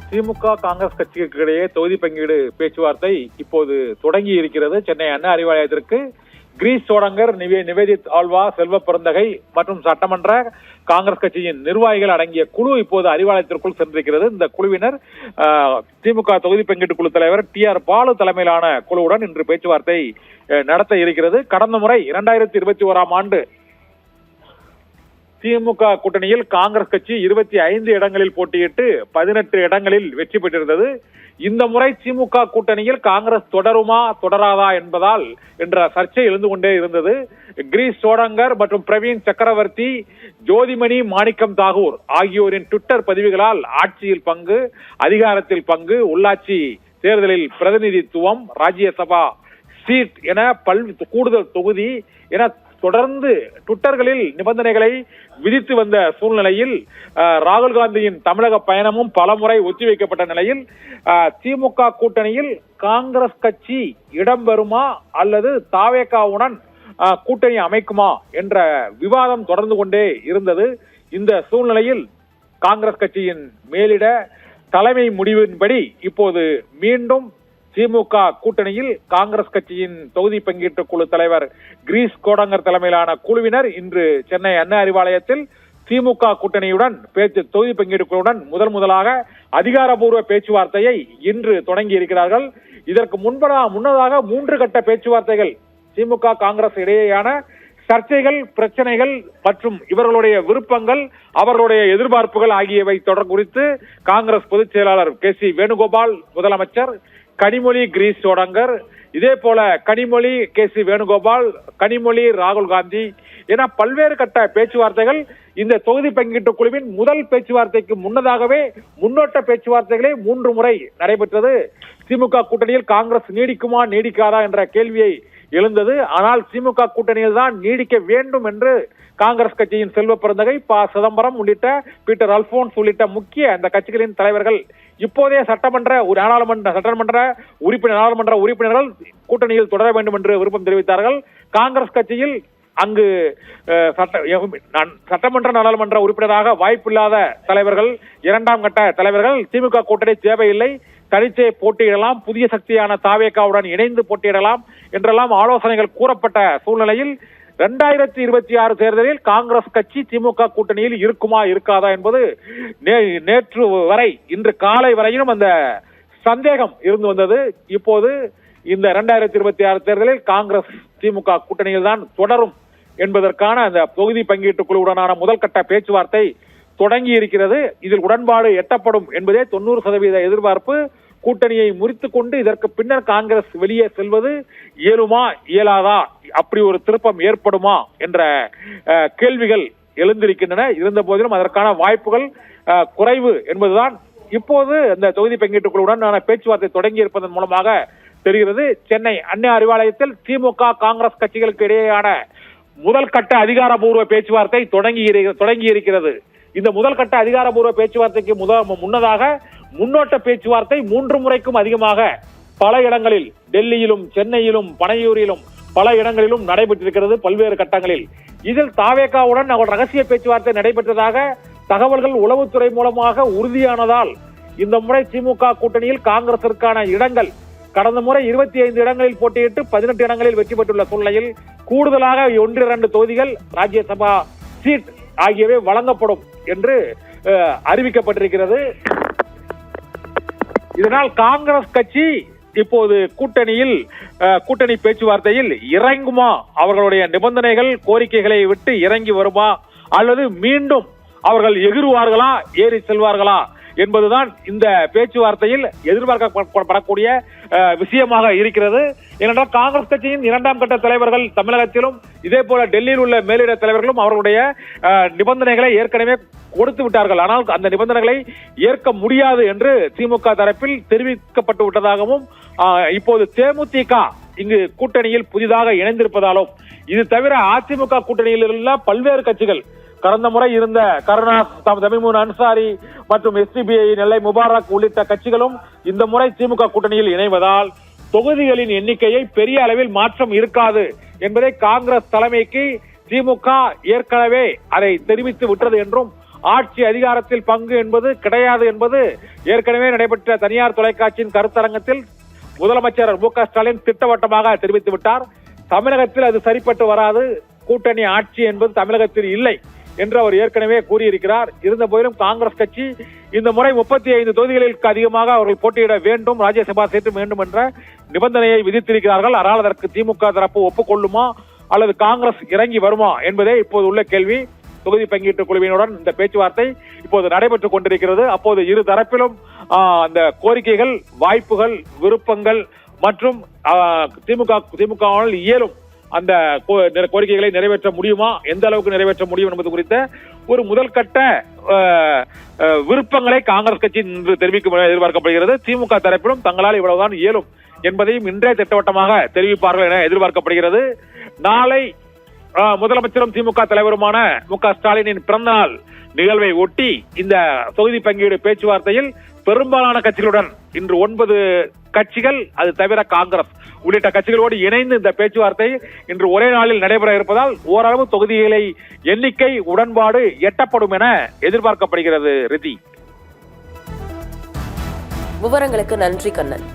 திமுக காங்கிரஸ் கட்சிகளுக்கு இடையே தொகுதி பங்கீடு பேச்சுவார்த்தை இப்போது தொடங்கி இருக்கிறது. சென்னை அண்ணா அறிவாலயத்திற்கு கிரீஷ் சோடங்கர், நிவேதித் ஆழ்வா, செல்வ பெருந்தகை மற்றும் சட்டமன்ற காங்கிரஸ் கட்சியின் நிர்வாகிகள் அடங்கிய குழு இப்போது அறிவாலயத்திற்குள் சென்றிருக்கிறது. இந்த குழுவினர் திமுக தொகுதி பங்கீட்டு குழு தலைவர் TR பாலு தலைமையிலான குழுவுடன் இன்று பேச்சுவார்த்தை நடத்த இருக்கிறது. கடந்த முறை 2021ஆம் ஆண்டு திமுக கூட்டணியில் காங்கிரஸ் கட்சி 25 இடங்களில் போட்டியிட்டு 18 இடங்களில் வெற்றி பெற்றிருந்தது. இந்த முறை திமுக கூட்டணியில் காங்கிரஸ் தொடருமா தொடராதா என்பதால் என்ற சர்ச்சை எழுந்து கொண்டே இருந்தது. கிரீஷ் சோடங்கர் மற்றும் பிரவீன் சக்கரவர்த்தி, ஜோதிமணி, மாணிக்கம் தாகூர் ஆகியோரின் ட்விட்டர் பதிவுகளால் ஆட்சியில் பங்கு, அதிகாரத்தில் பங்கு, உள்ளாட்சி தேர்தலில் பிரதிநிதித்துவம், ராஜ்யசபா சீட் என கூடுதல் தொகுதி என தொடர்ந்து ட்விட்டர்களில் நிபந்தனைகளை விதித்து வந்த சூழ்நிலையில் ராகுல் காந்தியின் தமிழக பயணமும் பலமுறை ஒத்திவைக்கப்பட்ட நிலையில் திமுக கூட்டணியில் காங்கிரஸ் கட்சி இடம்பெறுமா அல்லது தாவேகாவுடன் கூட்டணி அமைக்குமா என்ற விவாதம் தொடர்ந்து கொண்டே இருந்தது. இந்த சூழ்நிலையில் காங்கிரஸ் கட்சியின் மேலிட தலைமை முடிவின்படி இப்போது மீண்டும் திமுக கூட்டணியில் காங்கிரஸ் கட்சியின் தொகுதி பங்கீட்டு குழு தலைவர் கிரீஷ் சோடங்கர் தலைமையிலான குழுவினர் இன்று சென்னை அண்ணா அறிவாலயத்தில் திமுக கூட்டணியுடன் தொகுதி பங்கீட்டு குழுவுடன் முதலாக அதிகாரப்பூர்வ பேச்சுவார்த்தையை இன்று தொடங்கி இருக்கிறார்கள். இதற்கு முன்னதாக 3 கட்ட பேச்சுவார்த்தைகள் திமுக காங்கிரஸ் இடையேயான சர்ச்சைகள், பிரச்சனைகள் மற்றும் இவர்களுடைய விருப்பங்கள், அவர்களுடைய எதிர்பார்ப்புகள் ஆகியவை தொடர் குறித்து காங்கிரஸ் பொதுச் செயலாளர் KC வேணுகோபால், முதலமைச்சர் கனிமொழி கிரீஷ் சோடங்கர், இதே போல கனிமொழி KC வேணுகோபால், கனிமொழி ராகுல் காந்தி என பல்வேறு கட்ட பேச்சுவார்த்தைகள் இந்த தொகுதி பங்கீட்டு குழுவின் முதல் பேச்சுவார்த்தைக்கு முன்னதாகவே முன்னோட்ட பேச்சுவார்த்தைகளே 3 முறை நடைபெற்றது. திமுக கூட்டணியில் காங்கிரஸ் நீடிக்குமா நீடிக்காதா என்ற கேள்வியை எழுந்தது. ஆனால் திமுக கூட்டணியில் தான் நீடிக்க வேண்டும் என்று காங்கிரஸ் கட்சியின் செல்வ பெருந்தகை, சிதம்பரம் உள்ளிட்ட பீட்டர் அல்போன்ஸ் உள்ளிட்ட முக்கிய அந்த கட்சிகளின் தலைவர்கள், இப்போதைய நாடாளுமன்ற உறுப்பினர்கள் கூட்டணியில் தொடர வேண்டும் என்று விருப்பம் தெரிவித்தார்கள். காங்கிரஸ் கட்சியில் அங்கு சட்டமன்ற நாடாளுமன்ற உறுப்பினராக வாய்ப்பில்லாத தலைவர்கள், 2ஆம் கட்ட தலைவர்கள் திமுக கூட்டணி தேவையில்லை, தனிச்சே போட்டியிடலாம், புதிய சக்தியான தாவேகாவுடன் இணைந்து போட்டியிடலாம் என்றெல்லாம் ஆலோசனைகள் கூறப்பட்ட சூழ்நிலையில் 2026 தேர்தலில் காங்கிரஸ் கட்சி திமுக கூட்டணியில் இருக்குமா இருக்காதா என்பது நேற்று வரை, இன்று காலை வரையிலும் அந்த சந்தேகம் இருந்து வந்தது. இப்போது இந்த 2026 தேர்தலில் காங்கிரஸ் திமுக கூட்டணியில் தான் தொடரும் என்பதற்கான அந்த தொகுதி பங்கீட்டு குழுவுடனான முதல் கட்ட பேச்சுவார்த்தை தொடங்கி இருக்கிறது. இதில் உடன்பாடு எட்டப்படும் என்பதே 90% எதிர்பார்ப்பு. கூட்டணியை முறித்துக் கொண்டு இதற்கு பின்னர் காங்கிரஸ் வெளியே செல்வது இயலுமா இயலாதா, அப்படி ஒரு திருப்பம் ஏற்படுமா என்ற கேள்விகள் எழுந்திருக்கின்றன. இருந்த போதிலும் அதற்கான வாய்ப்புகள் குறைவு என்பதுதான் இப்போது இந்த தொகுதி பங்கீட்டு குழுவுடன் பேச்சுவார்த்தை தொடங்கி இருப்பதன் மூலமாக தெரிகிறது. சென்னை அண்ணா அறிவாலயத்தில் திமுக காங்கிரஸ் கட்சிகளுக்கு இடையேயான முதல் கட்ட அதிகாரப்பூர்வ பேச்சுவார்த்தை தொடங்கி இருக்கிறது. இந்த முதல் கட்ட அதிகாரப்பூர்வ பேச்சுவார்த்தைக்கு முன்னதாக முன்னோட்ட பேச்சுவார்த்தை 3 முறைக்கும் அதிகமாக பல இடங்களில், டெல்லியிலும், சென்னையிலும், பனையூரிலும் பல இடங்களிலும் நடைபெற்றிருக்கிறது பல்வேறு கட்டங்களில். இதில் தாவேகாவுடன் ரகசிய பேச்சுவார்த்தை நடைபெற்றதாக தகவல்கள் உளவுத்துறை மூலமாக உறுதியானதால் இந்த முறை திமுக கூட்டணியில் காங்கிரசிற்கான இடங்கள் கடந்த முறை 25 இடங்களில் போட்டியிட்டு 18 இடங்களில் வெற்றி பெற்றுள்ள சூழ்நிலையில் கூடுதலாக 1-2 தொகுதிகள் ராஜ்யசபா சீட் ஆகியவை வழங்கப்படும் என்று அறிவிக்கப்பட்டிருக்கிறது. இதனால் காங்கிரஸ் கட்சி இப்போது கூட்டணி பேச்சுவார்த்தையில் இறங்குமா, அவர்களுடைய நிபந்தனைகள், கோரிக்கைகளை விட்டு இறங்கி வருமா, அல்லது மீண்டும் அவர்கள் எகிறுவார்களா, ஏறி செல்வார்களா என்பதுதான் இந்த பேச்சுவார்த்தையில் எதிர்பார்க்கப்படக்கூடிய விஷயமாக இருக்கிறது. ஏனென்றால் காங்கிரஸ் கட்சியின் 2ஆம் கட்ட தலைவர்கள் தமிழகத்திலும், இதே போல டெல்லியில் உள்ள மேலிட தலைவர்களும் அவர்களுடைய நிபந்தனைகளை ஏற்கனவே கொடுத்து விட்டார்கள். ஆனால் அந்த நிபந்தனைகளை ஏற்க முடியாது என்று திமுக தரப்பில் தெரிவிக்கப்பட்டு விட்டதாகவும், இப்போது தேமுதிக இங்கு கூட்டணியில் புதிதாக இணைந்திருப்பதாலும், இது தவிர அதிமுக கூட்டணியில் உள்ள பல்வேறு கட்சிகள், கடந்த முறை இருந்த கருணாஸ், தமிமுன் அன்சாரி மற்றும் SDPI, நெல்லை முபாரக் உள்ளிட்ட கட்சிகளும் இந்த முறை திமுக கூட்டணியில் இணைவதால் தொகுதிகளின் எண்ணிக்கையை பெரிய அளவில் மாற்றம் இருக்காது என்பதை காங்கிரஸ் தலைமைக்கு திமுக ஏற்கனவே அதை தெரிவித்து விட்டது என்றும் ஆட்சி அதிகாரத்தில் பங்கு என்பது கிடையாது என்பது ஏற்கனவே நடைபெற்ற தனியார் தொலைக்காட்சியின் கருத்தரங்கத்தில் முதலமைச்சர் மு.க.ஸ்டாலின் திட்டவட்டமாக தெரிவித்து விட்டார். தமிழகத்தில் அது சரிப்பட்டு வராது, கூட்டணி ஆட்சி என்பது தமிழகத்தில் இல்லை என்று அவர் ஏற்கனவே கூறியிருக்கிறார். இருந்த போதிலும் காங்கிரஸ் கட்சி இந்த முறை 35 தொகுதிகளுக்கு அதிகமாக அவர்கள் போட்டியிட வேண்டும், ராஜ்யசபா சீட்டு வேண்டும் என்ற நிபந்தனையை விதித்திருக்கிறார்கள். ஆனால் அதற்கு திமுக தரப்பு ஒப்புக்கொள்ளுமா அல்லது காங்கிரஸ் இறங்கி வருமா என்பதே இப்போது உள்ள கேள்வி. தொகுதி பங்கீட்டு குழுவினுடன் இந்த பேச்சுவார்த்தை இப்போது நடைபெற்றுக் கொண்டிருக்கிறது. அப்போது இரு தரப்பிலும் அந்த கோரிக்கைகள், வாய்ப்புகள், விருப்பங்கள் மற்றும் திமுகவால் இயலும் அந்த கோரிக்கைகளை நிறைவேற்ற முடியுமா, எந்த அளவுக்கு நிறைவேற்ற முடியும் என்பது குறித்த ஒரு முதல் கட்ட விருப்பங்களை காங்கிரஸ் கட்சி இன்று தெரிவிக்கும் எதிர்பார்க்கப்படுகிறது. திமுக தரப்பிலும் தங்களால் இவ்வளவுதான் இயலும் என்பதையும் இன்றே திட்டவட்டமாக தெரிவிப்பார்கள் என எதிர்பார்க்கப்படுகிறது. நாளை முதலமைச்சரும் திமுக தலைவருமான மு.க.ஸ்டாலினின் பிறந்தநாள் நிகழ்வை ஒட்டி இந்த தொகுதி பங்கீடு பேச்சுவார்த்தையில் பெரும்பாலான கட்சிகளுடன் இன்று 9 கட்சிகள், அது தவிர காங்கிரஸ் உள்ளிட்ட கட்சிகளோடு இணைந்து இந்த பேச்சுவார்த்தை இன்று ஒரே நாளில் நடைபெற இருப்பதால் ஓரளவு தொகுதிகளை எண்ணிக்கை உடன்பாடு எட்டப்படும் என எதிர்பார்க்கப்படுகிறது. ரிதி, விவரங்களுக்கு நன்றி கண்ணன்.